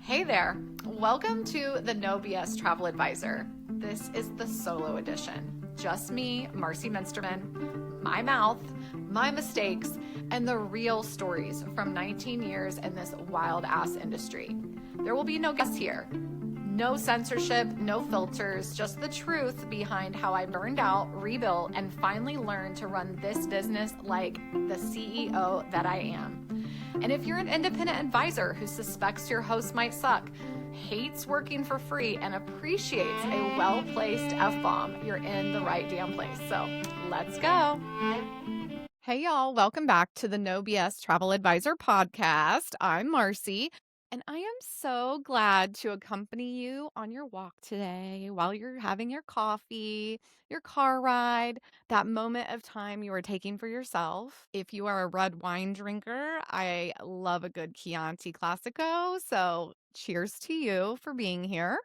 Hey there. Welcome to the No BS Travel Advisor. This is the solo edition. Just me, Marcie Muensterman, my mouth, my mistakes, and the real stories from 19 years in this wild ass industry. There will be no guests here. No censorship, no filters, just the truth behind how I burned out, rebuilt, and finally learned to run this business like the CEO that I am. And if you're an independent advisor who suspects your host might suck, hates working for free, and appreciates a well-placed F-bomb, you're in the right damn place. So let's go. Hey, y'all. Welcome back to the No BS Travel Advisor podcast. I'm Marcie, and I am so glad to accompany you on your walk today while you're having your coffee, your car ride, that moment of time you are taking for yourself. If you are a red wine drinker, I love a good Chianti Classico, so cheers to you for being here.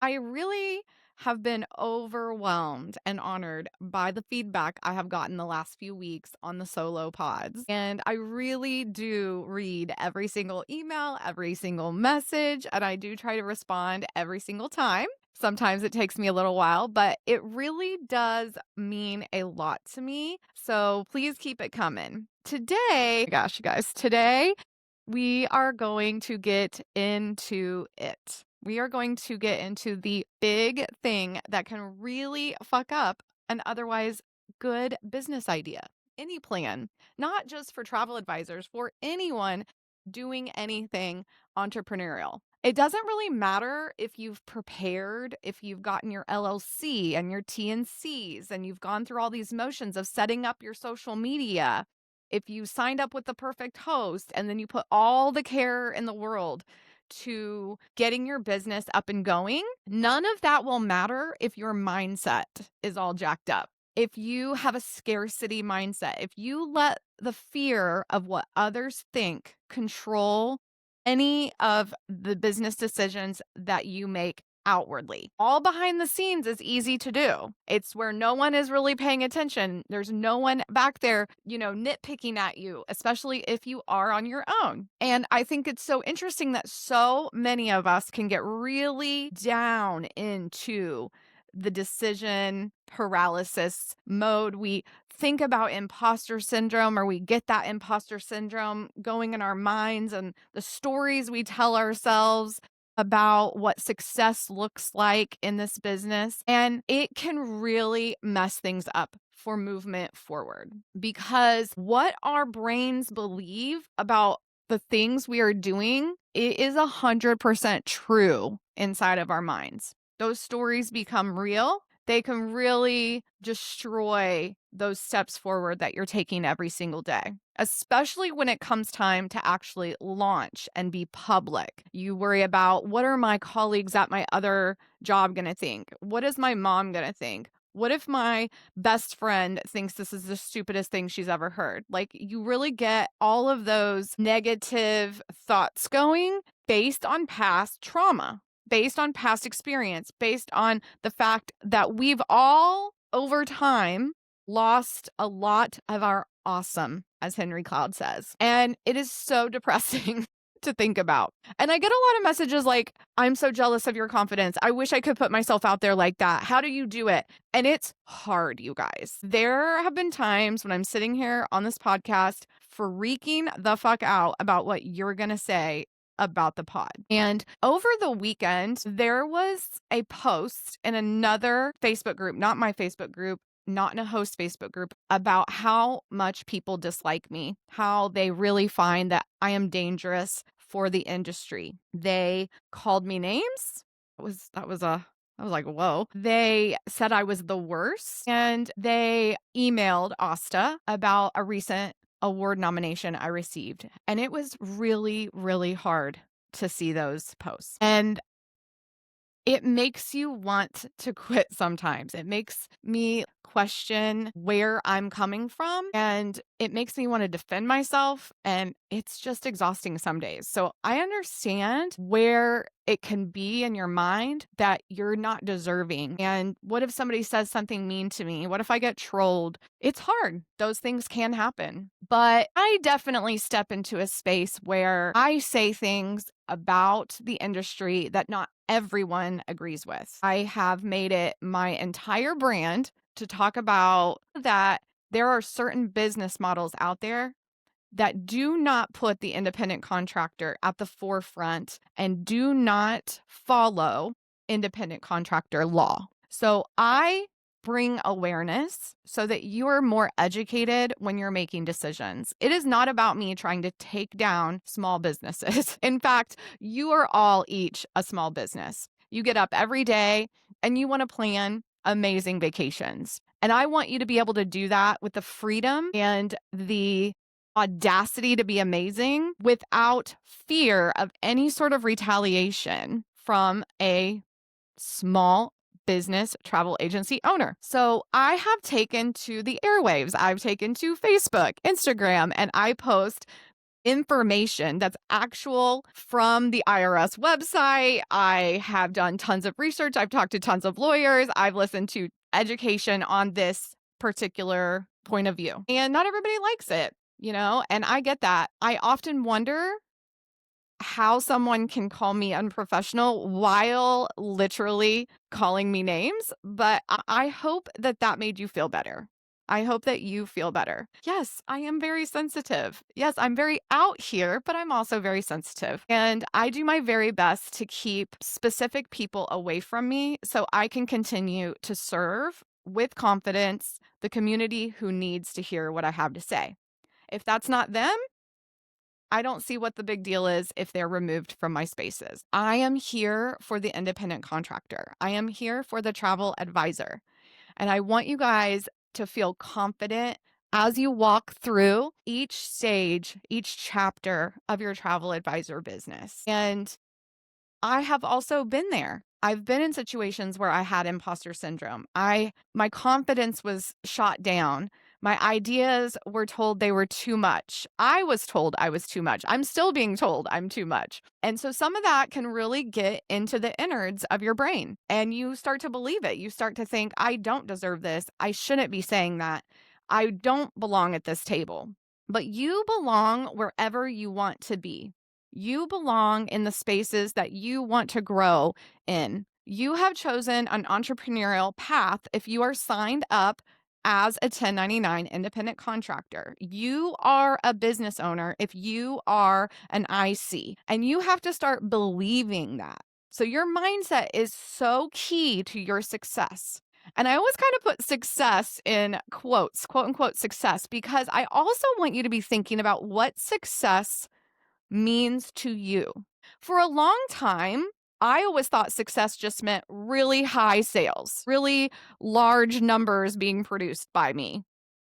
I really have been overwhelmed and honored by the feedback I have gotten the last few weeks on the solo pods. And I really do read every single email, every single message, and I do try to respond every single time. Sometimes it takes me a little while, but it really does mean a lot to me. So please keep it coming. Today, gosh, you guys, today we are going to get into it. We are going to get into the big thing that can really fuck up an otherwise good business idea, any plan, not just for travel advisors, for anyone doing anything entrepreneurial. It doesn't really matter if you've prepared, if you've gotten your LLC and your T&Cs and you've gone through all these motions of setting up your social media. If you signed up with the perfect host and then you put all the care in the world to getting your business up and going, none of that will matter if your mindset is all jacked up. If you have a scarcity mindset, if you let the fear of what others think control any of the business decisions that you make outwardly. All behind the scenes is easy to do. It's where no one is really paying attention. There's no one back there, nitpicking at you, especially if you are on your own. And I think it's so interesting that so many of us can get really down into the decision paralysis mode. We think about imposter syndrome, or we get that imposter syndrome going in our minds and the stories we tell ourselves about what success looks like in this business. And it can really mess things up for movement forward, because what our brains believe about the things we are doing, it is 100% true inside of our minds. Those stories become real. They can really destroy those steps forward that you're taking every single day, especially when it comes time to actually launch and be public. You worry about, what are my colleagues at my other job going to think? What is my mom going to think? What if my best friend thinks this is the stupidest thing she's ever heard? Like, you really get all of those negative thoughts going based on past trauma, based on past experience, based on the fact that we've all, over time, lost a lot of our awesome, as Henry Cloud says. And it is so depressing to think about. And I get a lot of messages like, I'm so jealous of your confidence. I wish I could put myself out there like that. How do you do it? And it's hard, you guys. There have been times when I'm sitting here on this podcast freaking the fuck out about what you're going to say about the pod. And over the weekend, there was a post in another Facebook group, not my Facebook group, not in a host Facebook group, about how much people dislike me, how they really find that I am dangerous for the industry. They called me names. I was like, whoa. They said I was the worst, and they emailed Asta about a recent award nomination I received. And it was really, really hard to see those posts. And it makes you want to quit sometimes. It makes me question where I'm coming from, and it makes me want to defend myself, and it's just exhausting some days. So I understand where it can be in your mind that you're not deserving. And what if somebody says something mean to me? What if I get trolled? It's hard. Those things can happen. But I definitely step into a space where I say things about the industry that not everyone agrees with. I have made it my entire brand to talk about that there are certain business models out there that do not put the independent contractor at the forefront and do not follow independent contractor law. So I bring awareness so that you are more educated when you're making decisions. It is not about me trying to take down small businesses. In fact, you are all each a small business. You get up every day and you want to plan amazing vacations. And I want you to be able to do that with the freedom and the audacity to be amazing without fear of any sort of retaliation from a small business travel agency owner. So I have taken to the airwaves. I've taken to Facebook, Instagram, and I post information that's actual from the IRS website. I have done tons of research. I've talked to tons of lawyers. I've listened to education on this particular point of view. And not everybody likes it, and I get that. I often wonder how someone can call me unprofessional while literally calling me names, but I hope that that made you feel better. I hope that you feel better. Yes, I am very sensitive. Yes, I'm very out here, but I'm also very sensitive. And I do my very best to keep specific people away from me so I can continue to serve with confidence the community who needs to hear what I have to say. If that's not them, I don't see what the big deal is if they're removed from my spaces. I am here for the independent contractor. I am here for the travel advisor. And I want you guys to feel confident as you walk through each stage, each chapter of your travel advisor business. And I have also been there. I've been in situations where I had imposter syndrome. My confidence was shot down. My ideas were told they were too much. I was told I was too much. I'm still being told I'm too much. And so some of that can really get into the innards of your brain and you start to believe it. You start to think, I don't deserve this. I shouldn't be saying that. I don't belong at this table. But you belong wherever you want to be. You belong in the spaces that you want to grow in. You have chosen an entrepreneurial path if you are signed up as a 1099 independent contractor. You are a business owner if you are an IC, and you have to start believing that. So your mindset is so key to your success. And I always kind of put success in quotes, quote unquote success, because I also want you to be thinking about what success means to you. For a long time, I always thought success just meant really high sales, really large numbers being produced by me,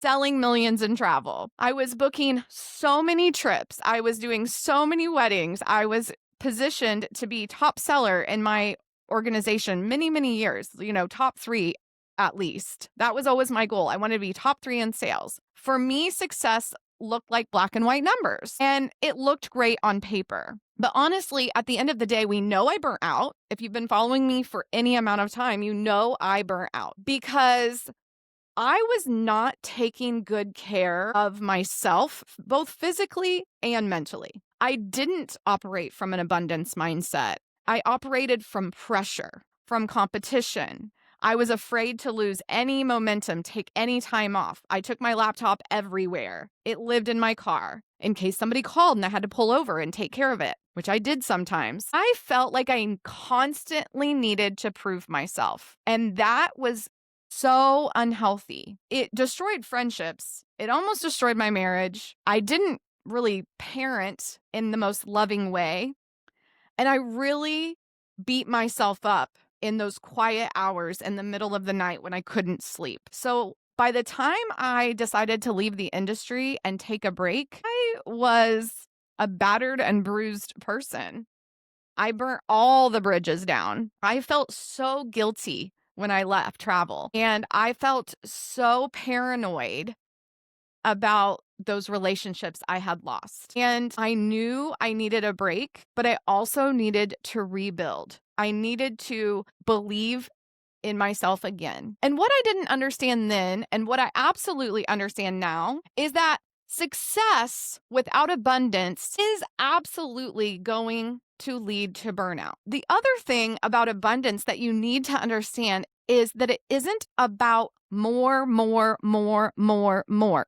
selling millions in travel. I was booking so many trips. I was doing so many weddings. I was positioned to be top seller in my organization many, many years, top 3 at least. That was always my goal. I wanted to be top 3 in sales. For me, success looked like black and white numbers, and it looked great on paper. But honestly, at the end of the day, we know I burnt out. If you've been following me for any amount of time, you know I burnt out because I was not taking good care of myself, both physically and mentally. I didn't operate from an abundance mindset. I operated from pressure, from competition. I was afraid to lose any momentum, take any time off. I took my laptop everywhere. It lived in my car in case somebody called and I had to pull over and take care of it, which I did sometimes. I felt like I constantly needed to prove myself. And that was so unhealthy. It destroyed friendships. It almost destroyed my marriage. I didn't really parent in the most loving way. And I really beat myself up in those quiet hours in the middle of the night when I couldn't sleep. So by the time I decided to leave the industry and take a break, I was a battered and bruised person. I burnt all the bridges down. I felt so guilty when I left travel, and I felt so paranoid about those relationships I had lost. And I knew I needed a break, but I also needed to rebuild. I needed to believe in myself again. And what I didn't understand then, and what I absolutely understand now, is that success without abundance is absolutely going to lead to burnout. The other thing about abundance that you need to understand is that it isn't about more.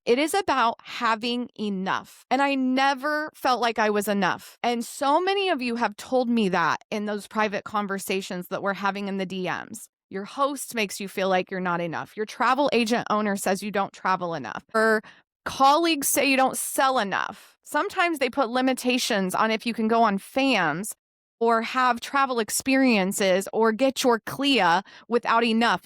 It is about having enough. And I never felt like I was enough. And so many of you have told me that in those private conversations that we're having in the DMs. Your host makes you feel like you're not enough. Your travel agent owner says you don't travel enough. Or colleagues say you don't sell enough. Sometimes they put limitations on if you can go on FAMs or have travel experiences or get your CLIA without enough.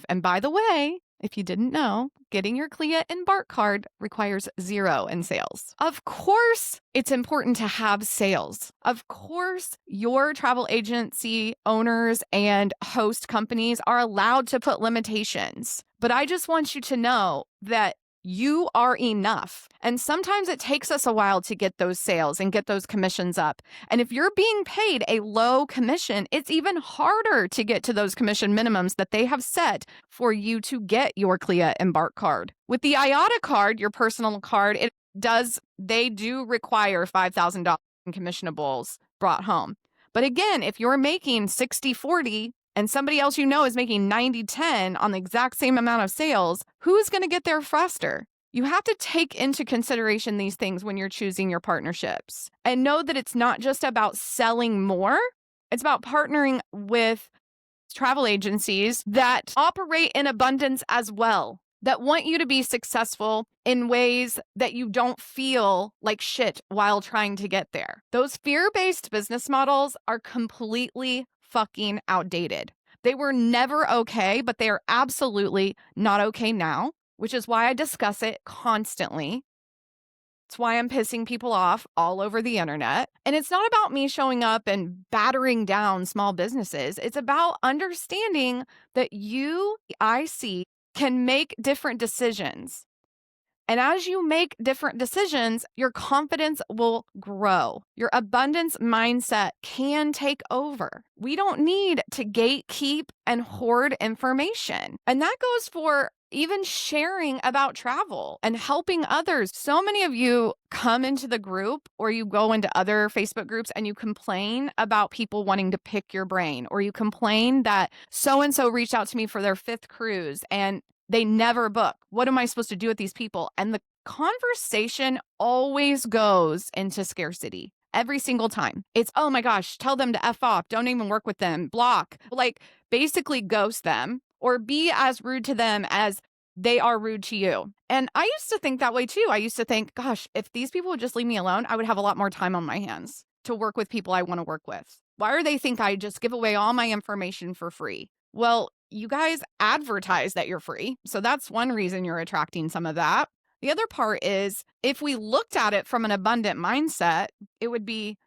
And by the way, if you didn't know, getting your CLIA Embark card requires 0 in sales. Of course, it's important to have sales. Of course, your travel agency owners and host companies are allowed to put limitations. But I just want you to know that you are enough. And sometimes it takes us a while to get those sales and get those commissions up. And if you're being paid a low commission, it's even harder to get to those commission minimums that they have set for you to get your CLIA Embark card. With the IATA card, your personal card, they do require $5,000 in commissionables brought home. But again, if you're making 60-40 and somebody else you know is making 90-10 on the exact same amount of sales, who's going to get there faster? You have to take into consideration these things when you're choosing your partnerships. And know that it's not just about selling more. It's about partnering with travel agencies that operate in abundance as well, that want you to be successful in ways that you don't feel like shit while trying to get there. Those fear-based business models are completely fucking outdated. They were never okay, but they are absolutely not okay now, which is why I discuss it constantly. It's why I'm pissing people off all over the internet. And it's not about me showing up and battering down small businesses. It's about understanding that I see, can make different decisions. And as you make different decisions, your confidence will grow. Your abundance mindset can take over. We don't need to gatekeep and hoard information. And that goes for even sharing about travel and helping others. So many of you come into the group or you go into other Facebook groups and you complain about people wanting to pick your brain, or you complain that so-and-so reached out to me for their 5th cruise and they never book. What am I supposed to do with these people? And the conversation always goes into scarcity. Every single time. It's, oh my gosh, tell them to F off. Don't even work with them. Block. Like, basically ghost them or be as rude to them as they are rude to you. And I used to think that way too. I used to think, gosh, if these people would just leave me alone, I would have a lot more time on my hands to work with people I want to work with. Why do they think I just give away all my information for free? Well, you guys advertise that you're free. So that's one reason you're attracting some of that. The other part is, if we looked at it from an abundant mindset, it would be,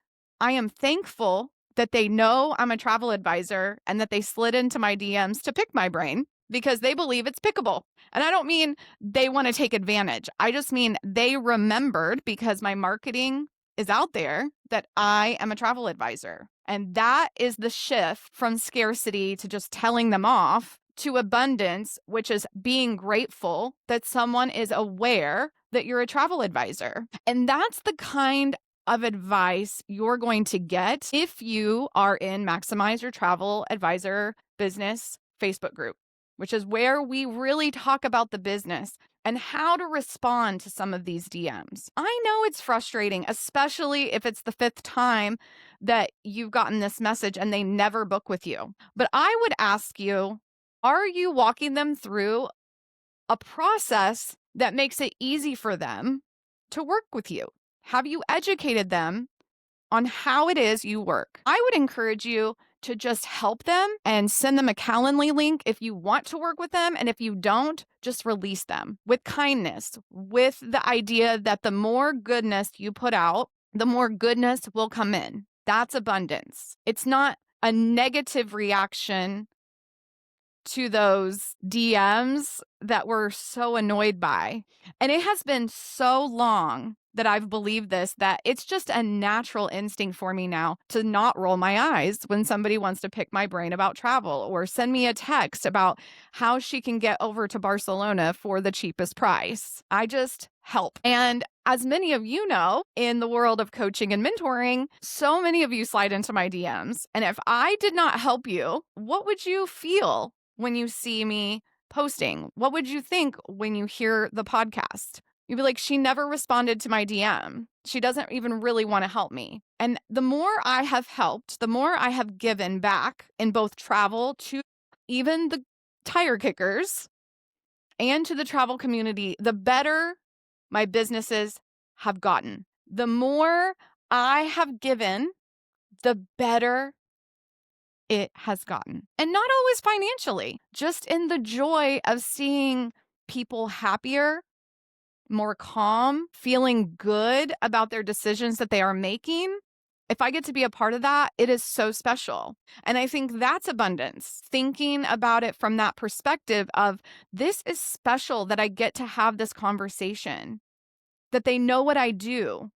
I am thankful that they know I'm a travel advisor and that they slid into my DMs to pick my brain because they believe it's pickable. And I don't mean they want to take advantage. I just mean they remembered, because my marketing is out there, that I am a travel advisor. And that is the shift from scarcity to just telling them off to abundance, which is being grateful that someone is aware that you're a travel advisor. And that's the kind of advice you're going to get if you are in Maximize Your Travel Advisor Business Facebook group, which is where we really talk about the business and how to respond to some of these DMs. I know it's frustrating, especially if it's the 5th time that you've gotten this message and they never book with you. But I would ask you, are you walking them through a process that makes it easy for them to work with you? Have you educated them on how it is you work? I would encourage you to just help them and send them a Calendly link if you want to work with them. And if you don't, just release them with kindness, with the idea that the more goodness you put out, the more goodness will come in. That's abundance. It's not a negative reaction to those DMs that we're so annoyed by. And it has been so long that I've believed this, that it's just a natural instinct for me now to not roll my eyes when somebody wants to pick my brain about travel or send me a text about how she can get over to Barcelona for the cheapest price. I just help. And as many of you know, in the world of coaching and mentoring, so many of you slide into my DMs. And if I did not help you, what would you feel when you see me posting? What would you think when you hear the podcast? You'd be like, she never responded to my DM. She doesn't even really want to help me. And the more I have helped, the more I have given back in both travel to even the tire kickers and to the travel community, the better my businesses have gotten. The more I have given, the better it has gotten. And not always financially, just in the joy of seeing people happier, more calm, feeling good about their decisions that they are making. If I get to be a part of that, it is so special. And I think that's abundance, thinking about it from that perspective of this is special that I get to have this conversation, that they know what I do,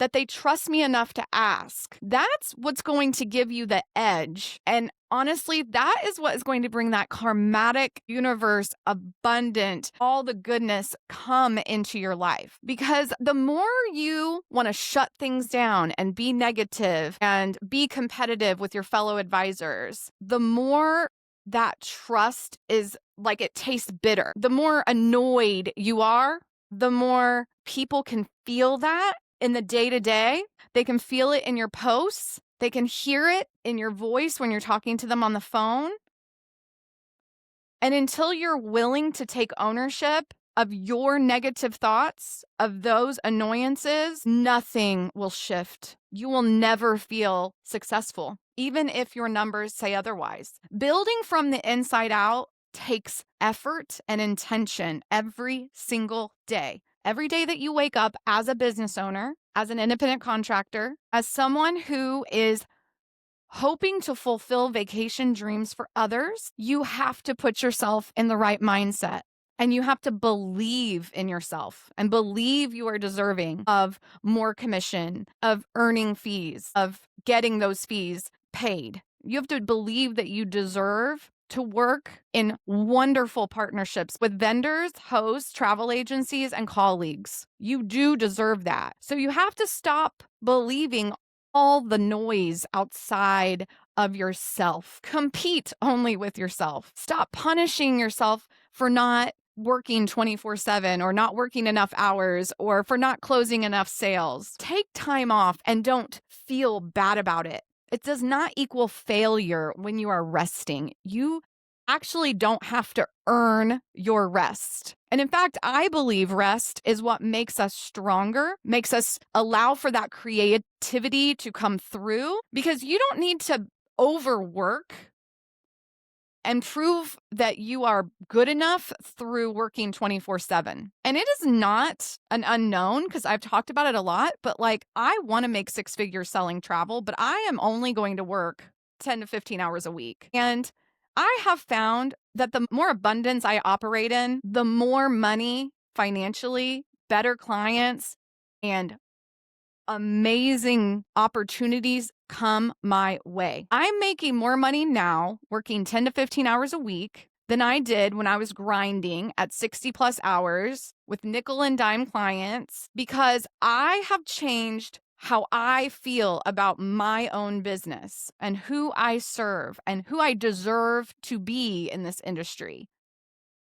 that they trust me enough to ask. That's what's going to give you the edge. And honestly, that is what is going to bring that karmatic universe, abundant, all the goodness come into your life. Because the more you want to shut things down and be negative and be competitive with your fellow advisors, the more that trust is like it tastes bitter. The more annoyed you are, the more people can feel that in the day-to-day. They can feel it in your posts. They can hear it in your voice when you're talking to them on the phone. And until you're willing to take ownership of your negative thoughts, of those annoyances, nothing will shift. You will never feel successful, even if your numbers say otherwise. Building from the inside out takes effort and intention every single day. Every day that you wake up as a business owner, as an independent contractor, as someone who is hoping to fulfill vacation dreams for others, you have to put yourself in the right mindset. And you have to believe in yourself and believe you are deserving of more commission, of earning fees, of getting those fees paid. You have to believe that you deserve to work in wonderful partnerships with vendors, hosts, travel agencies, and colleagues. You do deserve that. So you have to stop believing all the noise outside of yourself. Compete only with yourself. Stop punishing yourself for not working 24/7 or not working enough hours or for not closing enough sales. Take time off and don't feel bad about it. It does not equal failure when you are resting. You actually don't have to earn your rest. And in fact, I believe rest is what makes us stronger, makes us allow for that creativity to come through, because you don't need to overwork and prove that you are good enough through working 24/7. And it is not an unknown, because I've talked about it a lot, but like, I want to make 6 figures selling travel, but I am only going to work 10 to 15 hours a week. And I have found that the more abundance I operate in, the more money financially, better clients, and amazing opportunities come my way. I'm making more money now working 10 to 15 hours a week than I did when I was grinding at 60 plus hours with nickel and dime clients, because I have changed how I feel about my own business and who I serve and who I deserve to be in this industry.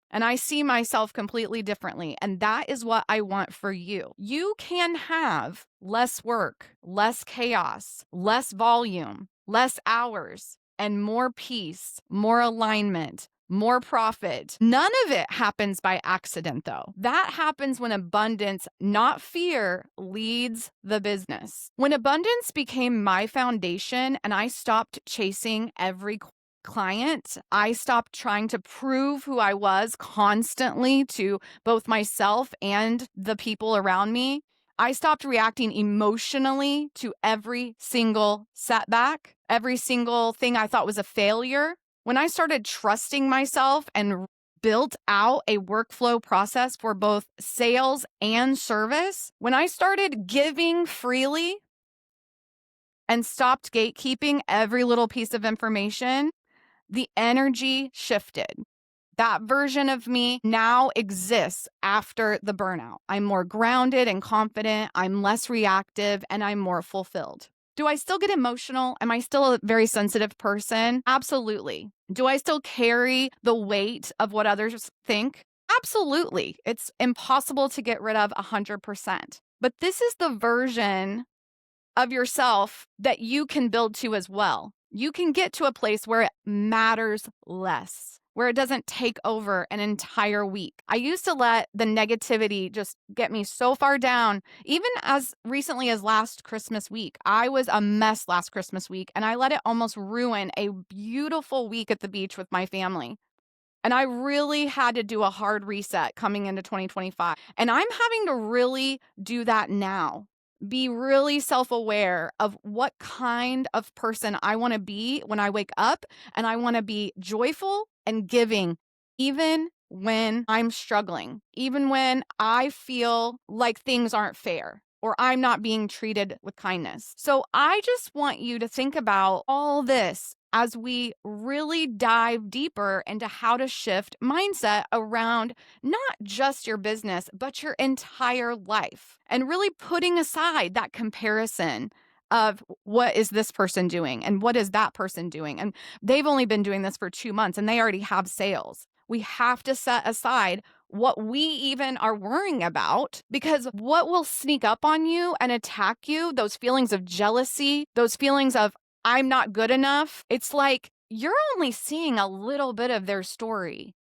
And I see myself completely differently. And that is what I want for you. You can have less work, less chaos, less volume, less hours, and more peace, more alignment, more profit. None of it happens by accident, though. That happens when abundance, not fear, leads the business. When abundance became my foundation and I stopped chasing every client, I stopped trying to prove who I was constantly to both myself and the people around me. I stopped reacting emotionally to every single setback, every single thing I thought was a failure. When I started trusting myself and built out a workflow process for both sales and service, when I started giving freely and stopped gatekeeping every little piece of information, the energy shifted. That version of me now exists after the burnout. I'm more grounded and confident. I'm less reactive and I'm more fulfilled. Do I still get emotional? Am I still a very sensitive person? Absolutely. Do I still carry the weight of what others think? Absolutely. It's impossible to get rid of 100%. But this is the version of yourself that you can build to as well. You can get to a place where it matters less, where it doesn't take over an entire week. I used to let the negativity just get me so far down. Even as recently as last Christmas week, I was a mess last Christmas week, and I let it almost ruin a beautiful week at the beach with my family. And I really had to do a hard reset coming into 2025. And I'm having to really do that now. Be really self-aware of what kind of person I want to be when I wake up. And I want to be joyful and giving, even when I'm struggling, even when I feel like things aren't fair or I'm not being treated with kindness. So I just want you to think about all this as we really dive deeper into how to shift mindset around not just your business, but your entire life, and really putting aside that comparison of what is this person doing and what is that person doing. And they've only been doing this for 2 months and they already have sales. We have to set aside what we even are worrying about, because what will sneak up on you and attack you, those feelings of jealousy, those feelings of I'm not good enough, it's like you're only seeing a little bit of their story.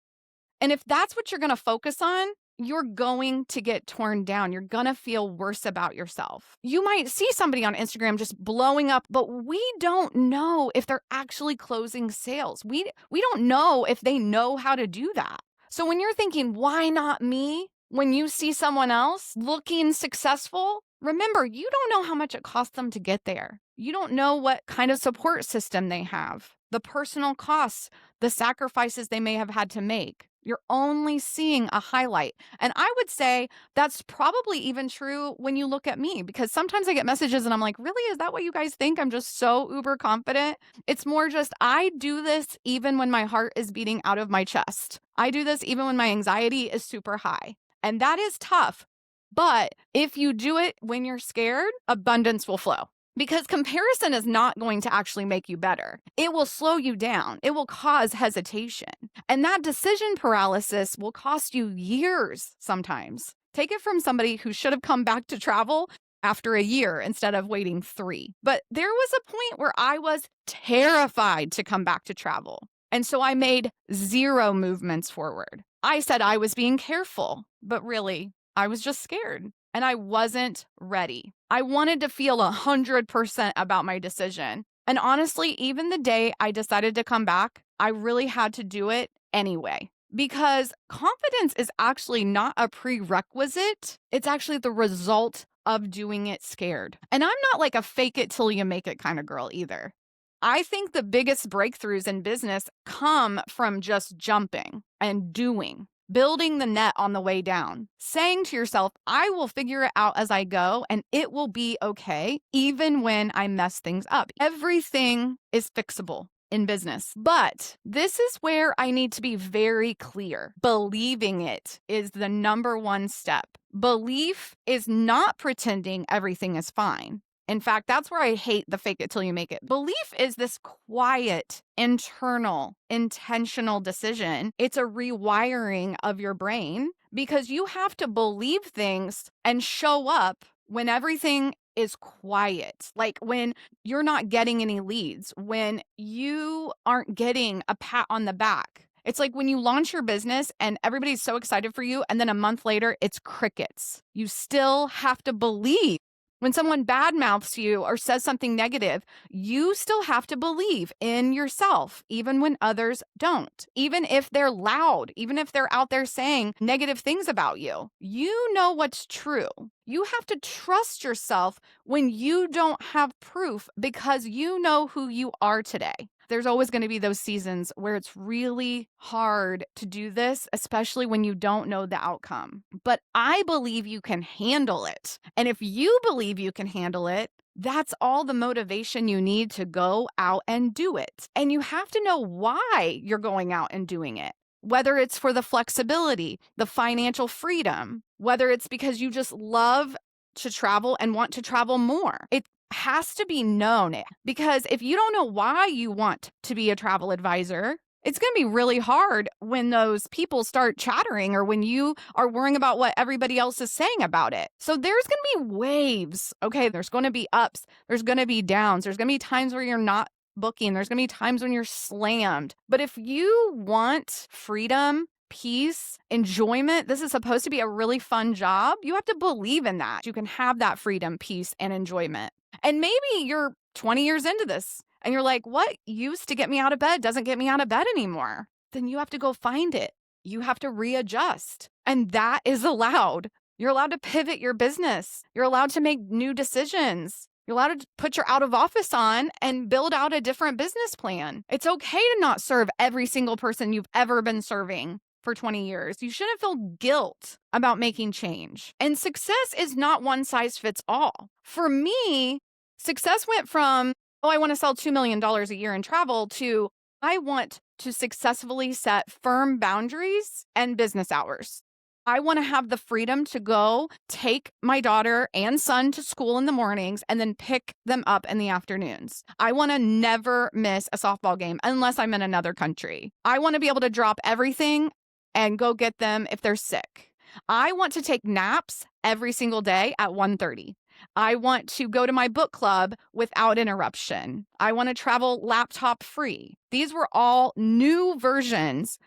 And if that's what you're going to focus on, you're going to get torn down. You're going to feel worse about yourself. You might see somebody on Instagram just blowing up, but we don't know if they're actually closing sales. We don't know if they know how to do that. So when you're thinking, why not me? When you see someone else looking successful, remember, you don't know how much it costs them to get there. You don't know what kind of support system they have, the personal costs, the sacrifices they may have had to make. You're only seeing a highlight. And I would say that's probably even true when you look at me, because sometimes I get messages and I'm like, really? Is that what you guys think? I'm just so uber confident. It's more just, I do this even when my heart is beating out of my chest. I do this even when my anxiety is super high. And that is tough. But if you do it when you're scared, abundance will flow. Because comparison is not going to actually make you better. It will slow you down. It will cause hesitation. And that decision paralysis will cost you years sometimes. Take it from somebody who should have come back to travel after a year instead of waiting 3. But there was a point where I was terrified to come back to travel. And so I made 0 movements forward. I said I was being careful, but really, I was just scared. And I wasn't ready. I wanted to feel 100% about my decision. And honestly, even the day I decided to come back, I really had to do it anyway. Because confidence is actually not a prerequisite. It's actually the result of doing it scared. And I'm not like a fake it till you make it kind of girl either. I think the biggest breakthroughs in business come from just jumping and doing. Building the net on the way down, saying to yourself, I will figure it out as I go and it will be okay, even when I mess things up. Everything is fixable in business. But this is where I need to be very clear. Believing it is the number one step. Belief is not pretending everything is fine. In fact, that's where I hate the fake it till you make it. Belief is this quiet, internal, intentional decision. It's a rewiring of your brain, because you have to believe things and show up when everything is quiet. Like when you're not getting any leads, when you aren't getting a pat on the back. It's like when you launch your business and everybody's so excited for you, and then a month later, it's crickets. You still have to believe. When someone badmouths you or says something negative, you still have to believe in yourself, even when others don't. Even if they're loud, even if they're out there saying negative things about you, you know what's true. You have to trust yourself when you don't have proof, because you know who you are today. There's always going to be those seasons where it's really hard to do this, especially when you don't know the outcome. But I believe you can handle it. And if you believe you can handle it, that's all the motivation you need to go out and do it. And you have to know why you're going out and doing it. Whether it's for the flexibility, the financial freedom, whether it's because you just love to travel and want to travel more. It has to be known, because if you don't know why you want to be a travel advisor, it's going to be really hard when those people start chattering or when you are worrying about what everybody else is saying about it. So there's going to be waves. Okay, there's going to be ups. There's going to be downs. There's going to be times where you're not booking. There's going to be times when you're slammed. But if you want freedom, peace, enjoyment, this is supposed to be a really fun job, you have to believe in that. You can have that freedom, peace, and enjoyment. And maybe you're 20 years into this and you're like, what used to get me out of bed doesn't get me out of bed anymore. Then you have to go find it. You have to readjust. And that is allowed. You're allowed to pivot your business. You're allowed to make new decisions. You're allowed to put your out of office on and build out a different business plan. It's okay to not serve every single person you've ever been serving for 20 years. You shouldn't feel guilt about making change. And success is not one size fits all. For me, success went from, I want to sell $2 million a year in travel to I want to successfully set firm boundaries and business hours. I want to have the freedom to go take my daughter and son to school in the mornings and then pick them up in the afternoons. I want to never miss a softball game unless I'm in another country. I want to be able to drop everything and go get them if they're sick. I want to take naps every single day at 1:30. I want to go to my book club without interruption. I want to travel laptop free. These were all new versions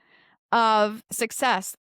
of success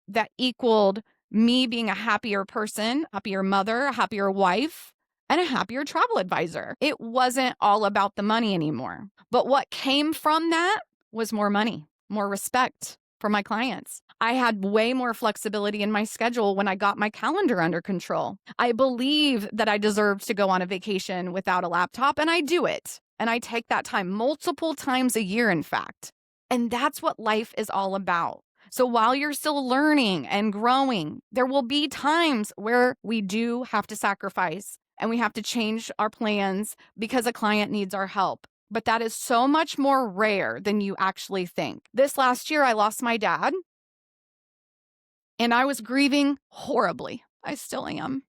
that equaled me being a happier person, happier mother, a happier wife, and a happier travel advisor. It wasn't all about the money anymore. But what came from that was more money, more respect for my clients. I had way more flexibility in my schedule when I got my calendar under control. I believe that I deserved to go on a vacation without a laptop, and I do it. And I take that time multiple times a year, in fact. And that's what life is all about. So while you're still learning and growing, there will be times where we do have to sacrifice and we have to change our plans because a client needs our help. But that is so much more rare than you actually think. This last year, I lost my dad and I was grieving horribly. I still am.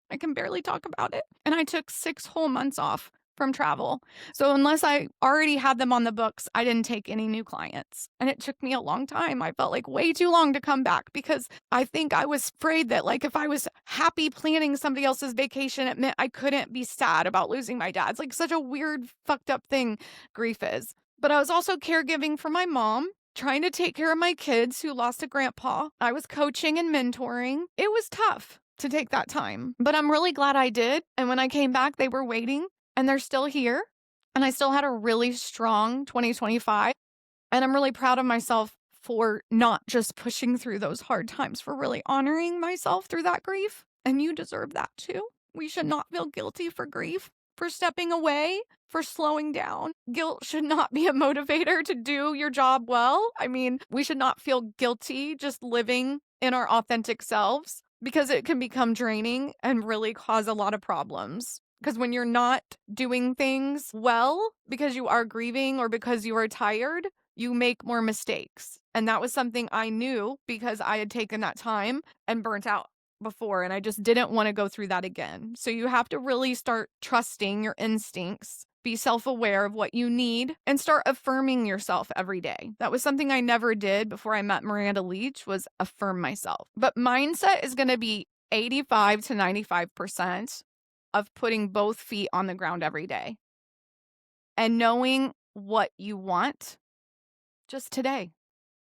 I can barely talk about it. And I took 6 whole months off from travel. So unless I already had them on the books, I didn't take any new clients. And it took me a long time. I felt like way too long to come back because I think I was afraid that like if I was happy planning somebody else's vacation, it meant I couldn't be sad about losing my dad. It's like such a weird, fucked up thing grief is. But I was also caregiving for my mom, trying to take care of my kids who lost a grandpa. I was coaching and mentoring. It was tough to take that time, but I'm really glad I did. And when I came back, they were waiting. And they're still here. And I still had a really strong 2025. And I'm really proud of myself for not just pushing through those hard times, for really honoring myself through that grief. And you deserve that too. We should not feel guilty for grief, for stepping away, for slowing down. Guilt should not be a motivator to do your job well. I mean, we should not feel guilty just living in our authentic selves because it can become draining and really cause a lot of problems. Because when you're not doing things well because you are grieving or because you are tired, you make more mistakes. And that was something I knew because I had taken that time and burnt out before. And I just didn't want to go through that again. So you have to really start trusting your instincts, be self-aware of what you need, and start affirming yourself every day. That was something I never did before I met Miranda Leach, was affirm myself. But mindset is going to be 85 to 95% of putting both feet on the ground every day and knowing what you want just today.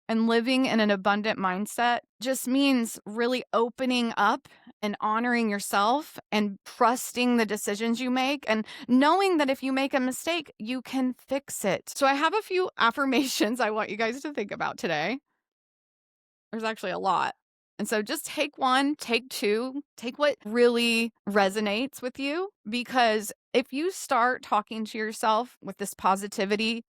And living in an abundant mindset just means really opening up and honoring yourself and trusting the decisions you make and knowing that if you make a mistake, you can fix it. So I have a few affirmations I want you guys to think about today. There's actually a lot. And so just take one, take two, take what really resonates with you. Because if you start talking to yourself with this positivity,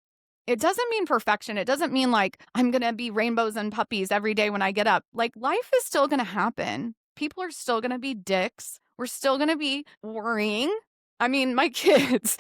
It doesn't mean perfection. It doesn't mean like I'm going to be rainbows and puppies every day when I get up. Like life is still going to happen. People are still going to be dicks. We're still going to be worrying. I mean, my kids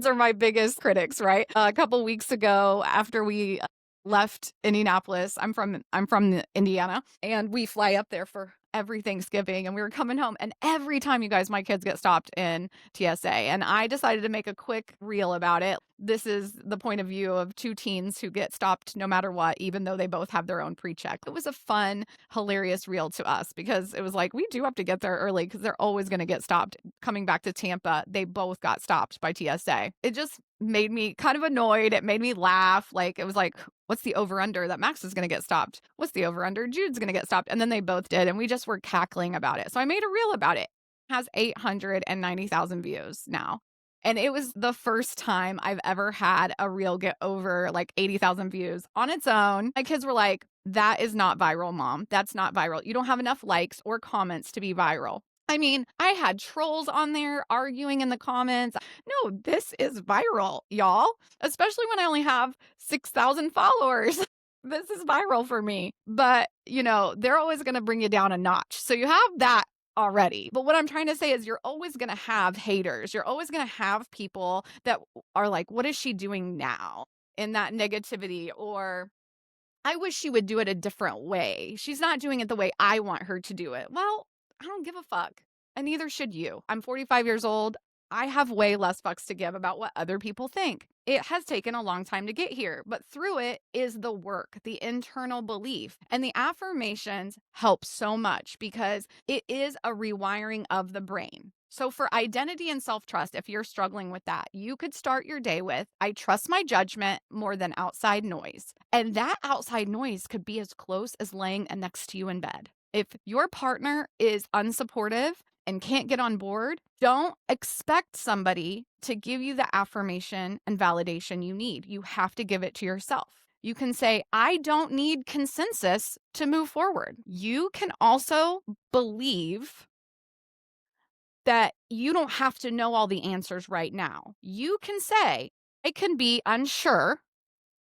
are my biggest critics, right? A couple weeks ago after we left Indianapolis, I'm from Indiana, and we fly up there for every Thanksgiving, and we were coming home, and every time, you guys, my kids get stopped in TSA, and I decided to make a quick reel about it. This is the point of view of two teens who get stopped no matter what, even though they both have their own pre-check. It was a fun, hilarious reel to us because it was like, we do have to get there early because they're always going to get stopped. Coming back to Tampa, they both got stopped by TSA. It just made me kind of annoyed. It made me laugh. Like, it was like, what's the over-under that Max is going to get stopped? What's the over-under Jude's going to get stopped? And then they both did, and we just were cackling about it. So I made a reel about it. It has 890,000 views now. And it was the first time I've ever had a reel get over like 80,000 views on its own. My kids were like, that is not viral, Mom. That's not viral. You don't have enough likes or comments to be viral. I mean, I had trolls on there arguing in the comments. No, this is viral, y'all, especially when I only have 6,000 followers. This is viral for me. But, they're always going to bring you down a notch. So you have that already. But what I'm trying to say is you're always going to have haters. You're always going to have people that are like, what is she doing now? In that negativity, or I wish she would do it a different way. She's not doing it the way I want her to do it. Well, I don't give a fuck. And neither should you. I'm 45 years old. I have way less fucks to give about what other people think. It has taken a long time to get here, but through it is the work, the internal belief. And the affirmations help so much because it is a rewiring of the brain. So for identity and self-trust, if you're struggling with that, you could start your day with, I trust my judgment more than outside noise. And that outside noise could be as close as laying next to you in bed. If your partner is unsupportive and can't get on board, don't expect somebody to give you the affirmation and validation you need. You have to give it to yourself. You can say, I don't need consensus to move forward. You can also believe that you don't have to know all the answers right now. You can say, I can be unsure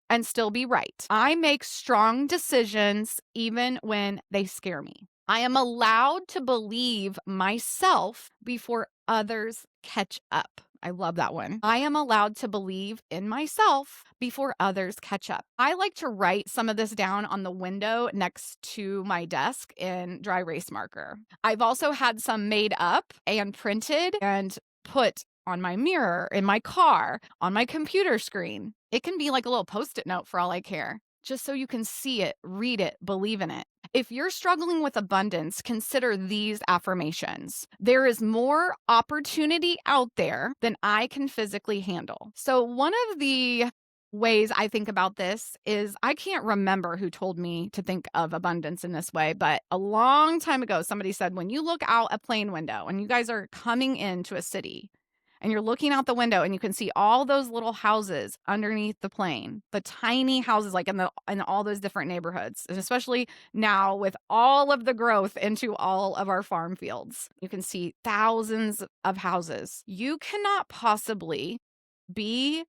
and still be right. I make strong decisions even when they scare me. I am allowed to believe myself before others catch up. I love that one. I am allowed to believe in myself before others catch up. I like to write some of this down on the window next to my desk in dry erase marker. I've also had some made up and printed and put on my mirror, in my car, on my computer screen. It can be like a little Post-it note for all I care, just so you can see it, read it, believe in it. If you're struggling with abundance, consider these affirmations. There is more opportunity out there than I can physically handle. So one of the ways I think about this is I can't remember who told me to think of abundance in this way, but a long time ago, somebody said, when you look out a plane window and you guys are coming into a city, and you're looking out the window and you can see all those little houses underneath the plane, the tiny houses like in all those different neighborhoods, and especially now with all of the growth into all of our farm fields. You can see thousands of houses. You cannot possibly be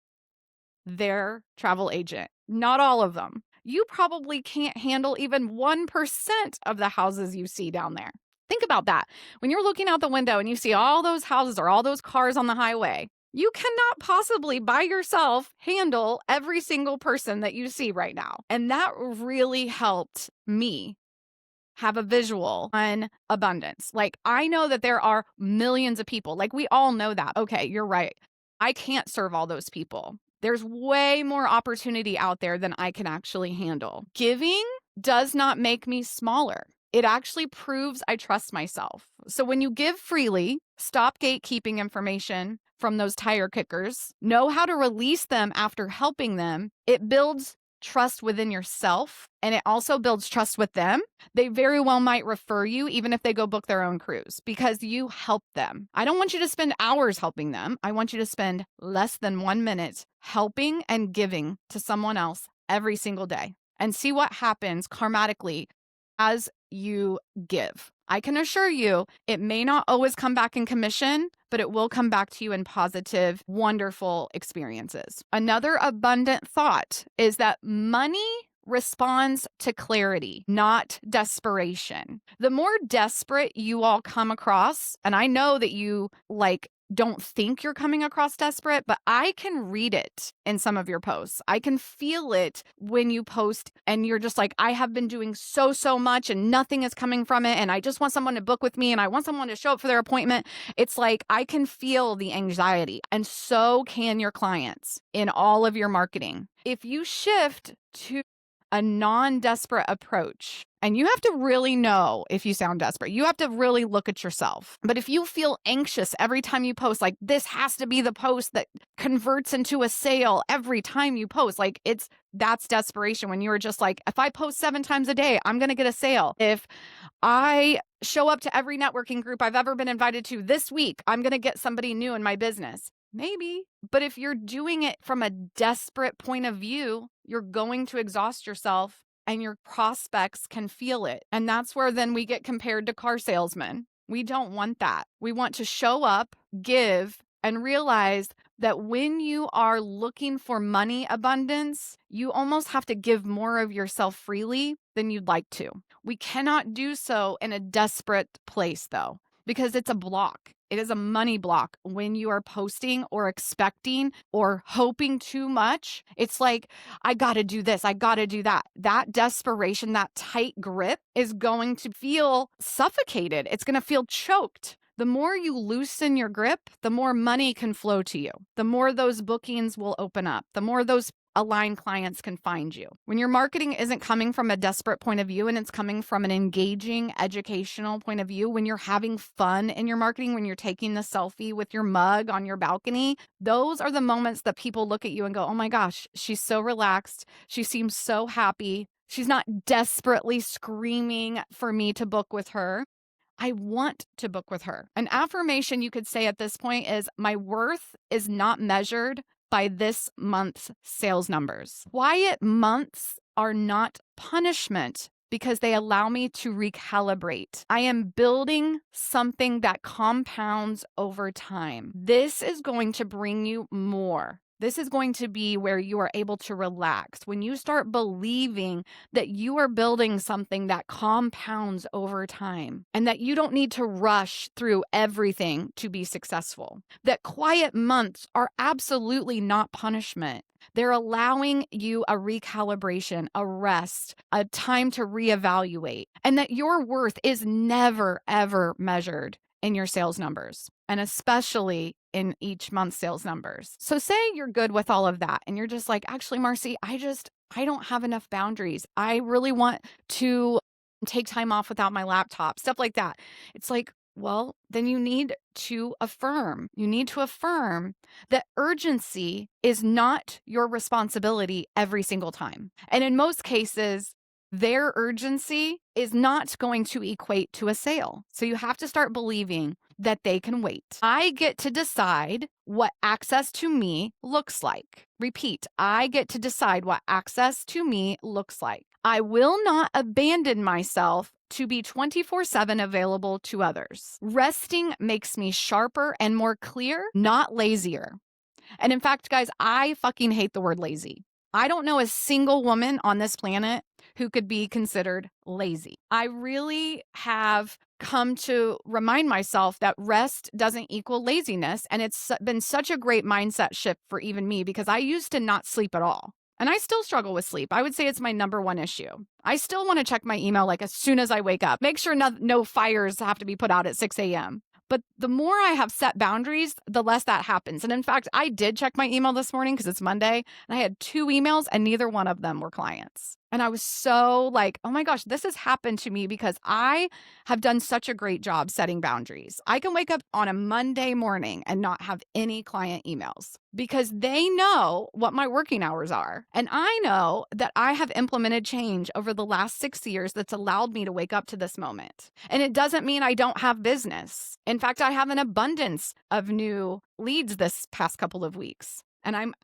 their travel agent. Not all of them. You probably can't handle even 1% of the houses you see down there. Think about that. When you're looking out the window and you see all those houses or all those cars on the highway, you cannot possibly by yourself handle every single person that you see right now. And that really helped me have a visual on abundance. Like, I know that there are millions of people. Like, we all know that. Okay, you're right. I can't serve all those people. There's way more opportunity out there than I can actually handle. Giving does not make me smaller. It actually proves I trust myself. So when you give freely, stop gatekeeping information from those tire kickers, know how to release them after helping them. It builds trust within yourself, and it also builds trust with them. They very well might refer you even if they go book their own cruise because you help them. I don't want you to spend hours helping them. I want you to spend less than 1 minute helping and giving to someone else every single day and see what happens karmatically as you give. I can assure you, it may not always come back in commission, but it will come back to you in positive, wonderful experiences. Another abundant thought is that money responds to clarity, not desperation. The more desperate you all come across, and I know that you don't think you're coming across desperate, but I can read it in some of your posts. I can feel it when you post and you're just like, I have been doing so much and nothing is coming from it. And I just want someone to book with me and I want someone to show up for their appointment. It's like, I can feel the anxiety, and so can your clients in all of your marketing. If you shift to a non-desperate approach, and you have to really know if you sound desperate. You have to really look at yourself. But if you feel anxious every time you post, like this has to be the post that converts into a sale every time you post, that's desperation. When you were just like, if I post 7 times a day, I'm going to get a sale. If I show up to every networking group I've ever been invited to this week, I'm going to get somebody new in my business. Maybe. But if you're doing it from a desperate point of view, you're going to exhaust yourself and your prospects can feel it. And that's where then we get compared to car salesmen. We don't want that. We want to show up, give, and realize that when you are looking for money abundance, you almost have to give more of yourself freely than you'd like to. We cannot do so in a desperate place, though, because it's a block. It is a money block when you are posting or expecting or hoping too much. It's like, I got to do this. I got to do that. That desperation, that tight grip is going to feel suffocated. It's going to feel choked. The more you loosen your grip, the more money can flow to you. The more those bookings will open up. The more those aligned clients can find you. When your marketing isn't coming from a desperate point of view and it's coming from an engaging, educational point of view, when you're having fun in your marketing, when you're taking the selfie with your mug on your balcony, those are the moments that people look at you and go, oh my gosh, she's so relaxed. She seems so happy. She's not desperately screaming for me to book with her. I want to book with her. An affirmation you could say at this point is, my worth is not measured by this month's sales numbers. Quiet months are not punishment because they allow me to recalibrate. I am building something that compounds over time. This is going to bring you more. This is going to be where you are able to relax. When you start believing that you are building something that compounds over time and that you don't need to rush through everything to be successful. That quiet months are absolutely not punishment. They're allowing you a recalibration, a rest, a time to reevaluate, and that your worth is never, ever measured in your sales numbers, and especially in each month's sales numbers. So say you're good with all of that and you're just like, actually, Marcie, I don't have enough boundaries. I really want to take time off without my laptop, stuff like that. It's like, well, then you need to affirm. You need to affirm that urgency is not your responsibility every single time. And in most cases, their urgency is not going to equate to a sale. So you have to start believing that they can wait. I get to decide what access to me looks like. Repeat, I get to decide what access to me looks like. I will not abandon myself to be 24/7 available to others. Resting makes me sharper and more clear, not lazier. And in fact, guys, I fucking hate the word lazy. I don't know a single woman on this planet who could be considered lazy. I really have come to remind myself that rest doesn't equal laziness. And it's been such a great mindset shift for even me, because I used to not sleep at all. And I still struggle with sleep. I would say it's my number one issue. I still want to check my email as soon as I wake up. Make sure no fires have to be put out at 6 a.m. But the more I have set boundaries, the less that happens. And in fact, I did check my email this morning because it's Monday, and I had 2 emails and neither one of them were clients. And I was so like, oh my gosh, this has happened to me because I have done such a great job setting boundaries. I can wake up on a Monday morning and not have any client emails because they know what my working hours are. And I know that I have implemented change over the last 6 years that's allowed me to wake up to this moment. And it doesn't mean I don't have business. In fact, I have an abundance of new leads this past couple of weeks, and I'm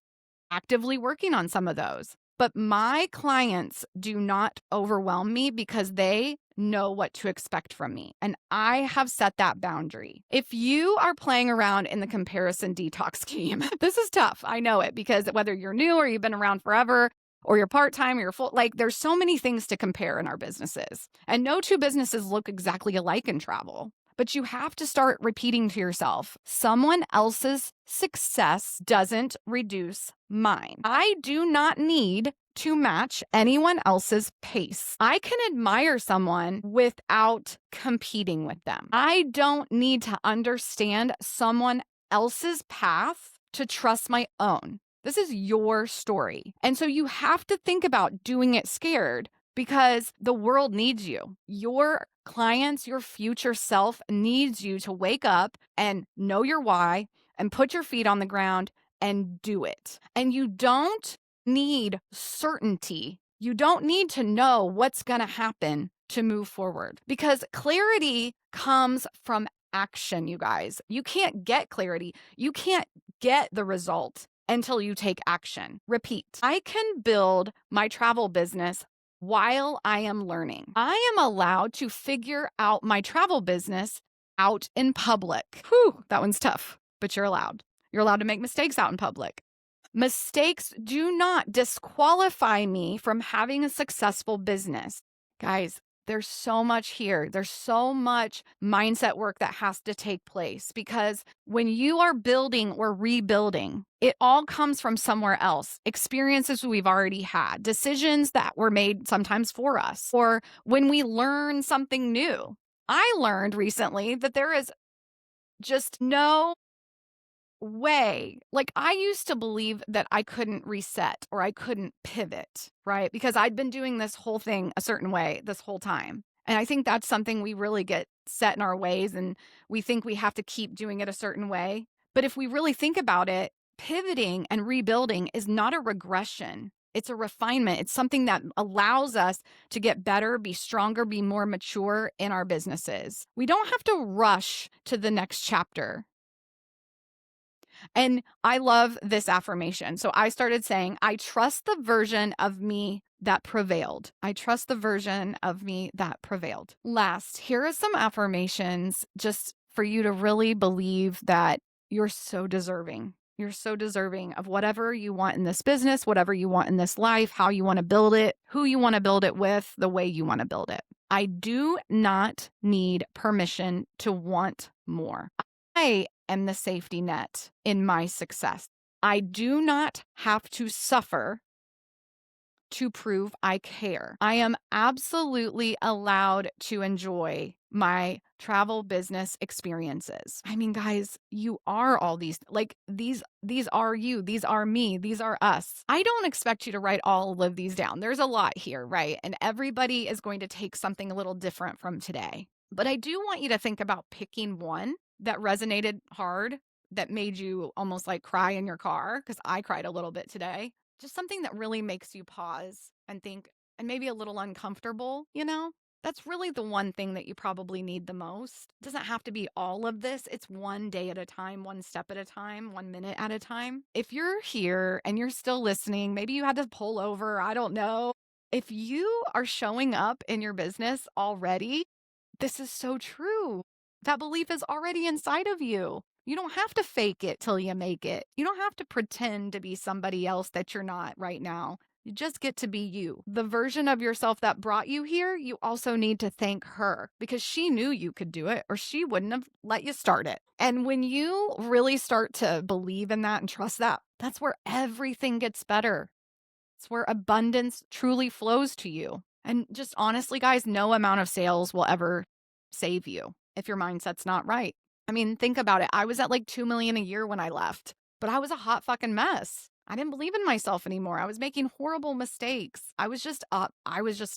actively working on some of those. But my clients do not overwhelm me because they know what to expect from me. And I have set that boundary. If you are playing around in the comparison detox game, this is tough. I know it, because whether you're new or you've been around forever, or you're part-time or you're full, like there's so many things to compare in our businesses. And no two businesses look exactly alike in travel. But you have to start repeating to yourself, someone else's success doesn't reduce mine. I do not need to match anyone else's pace. I can admire someone without competing with them. I don't need to understand someone else's path to trust my own. This is your story. And so you have to think about doing it scared, because the world needs you. Your clients, your future self needs you to wake up and know your why and put your feet on the ground and do it. And you don't need certainty. You don't need to know what's going to happen to move forward, because clarity comes from action, you guys. You can't get clarity. You can't get the result until you take action. Repeat. I can build my travel business while I am learning. I am allowed to figure out my travel business out in public. Whew, that one's tough, but you're allowed. You're allowed to make mistakes out in public. Mistakes do not disqualify me from having a successful business. Guys, there's so much here. There's so much mindset work that has to take place, because when you are building or rebuilding, it all comes from somewhere else. Experiences we've already had, decisions that were made sometimes for us, or when we learn something new. I learned recently that there is just no way. Like, I used to believe that I couldn't reset or I couldn't pivot, right? Because I'd been doing this whole thing a certain way this whole time. And I think that's something we really get set in our ways, and we think we have to keep doing it a certain way. But if we really think about it, pivoting and rebuilding is not a regression. It's a refinement. It's something that allows us to get better, be stronger, be more mature in our businesses. We don't have to rush to the next chapter. And I love this affirmation. So I started saying, I trust the version of me that prevailed. I trust the version of me that prevailed. Last, here are some affirmations just for you to really believe that you're so deserving. You're so deserving of whatever you want in this business, whatever you want in this life, how you want to build it, who you want to build it with, the way you want to build it. I do not need permission to want more. I am the safety net in my success. I do not have to suffer to prove I care. I am absolutely allowed to enjoy my travel business experiences. I mean, guys, you are all these, like these are you, these are me, these are us. I don't expect you to write all of these down. There's a lot here, right? And everybody is going to take something a little different from today. But I do want you to think about picking one that resonated hard, that made you almost like cry in your car, because I cried a little bit today. Just something that really makes you pause and think, and maybe a little uncomfortable, you know? That's really the one thing that you probably need the most. It doesn't have to be all of this. It's one day at a time, one step at a time, 1 minute at a time. If you're here and you're still listening, maybe you had to pull over, I don't know. If you are showing up in your business already, this is so true. That belief is already inside of you. You don't have to fake it till you make it. You don't have to pretend to be somebody else that you're not right now. You just get to be you. The version of yourself that brought you here, you also need to thank her, because she knew you could do it, or she wouldn't have let you start it. And when you really start to believe in that and trust that, that's where everything gets better. It's where abundance truly flows to you. And just honestly, guys, no amount of sales will ever save you if your mindset's not right. I mean, think about it. I was at like 2 million a year when I left, but I was a hot fucking mess. I didn't believe in myself anymore. I was making horrible mistakes. I was just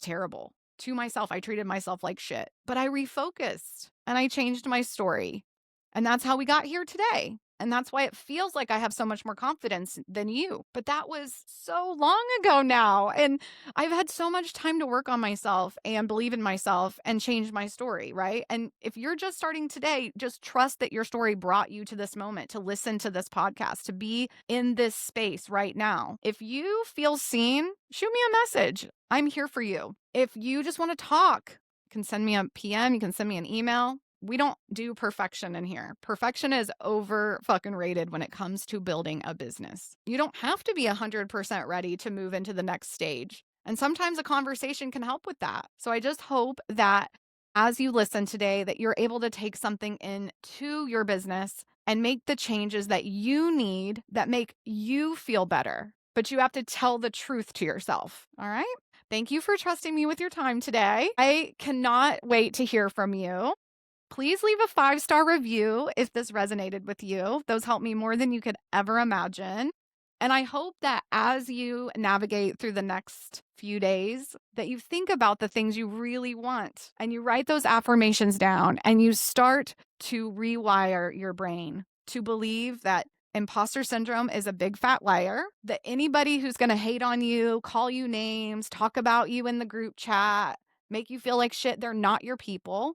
terrible to myself. I treated myself like shit, but I refocused and I changed my story. And that's how we got here today. And that's why it feels like I have so much more confidence than you. But that was so long ago now. And I've had so much time to work on myself and believe in myself and change my story, right? And if you're just starting today, just trust that your story brought you to this moment, to listen to this podcast, to be in this space right now. If you feel seen, shoot me a message. I'm here for you. If you just want to talk, can send me a PM, you can send me an email. We don't do perfection in here. Perfection is over fucking rated when it comes to building a business. You don't have to be 100% ready to move into the next stage. And sometimes a conversation can help with that. So I just hope that as you listen today, that you're able to take something into your business and make the changes that you need that make you feel better. But you have to tell the truth to yourself. All right? Thank you for trusting me with your time today. I cannot wait to hear from you. Please leave a 5-star review if this resonated with you. Those help me more than you could ever imagine. And I hope that as you navigate through the next few days, that you think about the things you really want and you write those affirmations down and you start to rewire your brain to believe that imposter syndrome is a big fat liar, that anybody who's going to hate on you, call you names, talk about you in the group chat, make you feel like shit, they're not your people.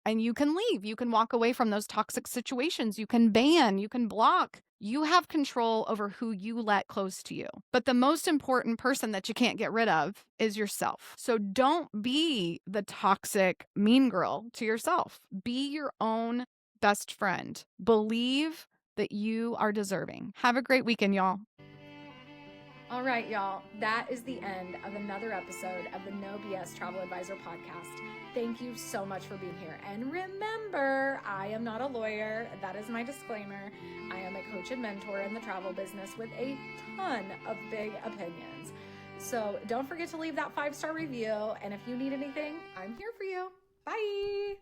And you can leave. You can walk away from those toxic situations. You can ban, you can block. You have control over who you let close to you. But the most important person that you can't get rid of is yourself. So don't be the toxic mean girl to yourself. Be your own best friend. Believe that you are deserving. Have a great weekend, y'all. All right, y'all, that is the end of another episode of the No BS Travel Advisor podcast. Thank you so much for being here. And remember, I am not a lawyer. That is my disclaimer. I am a coach and mentor in the travel business with a ton of big opinions. So don't forget to leave that 5-star review. And if you need anything, I'm here for you. Bye.